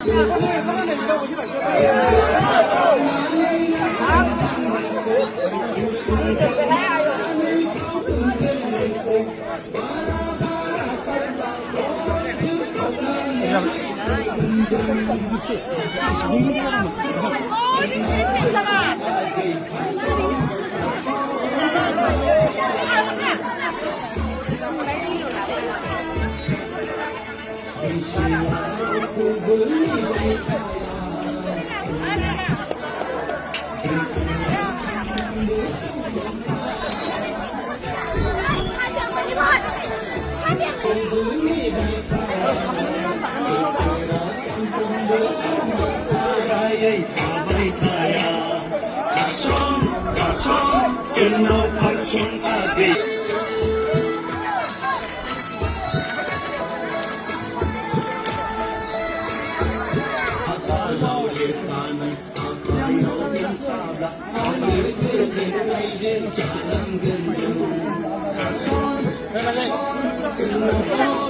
Hãy subscribe cho kênh Ghiền Mì Gõ để không bỏ lỡ những video hấp dẫn.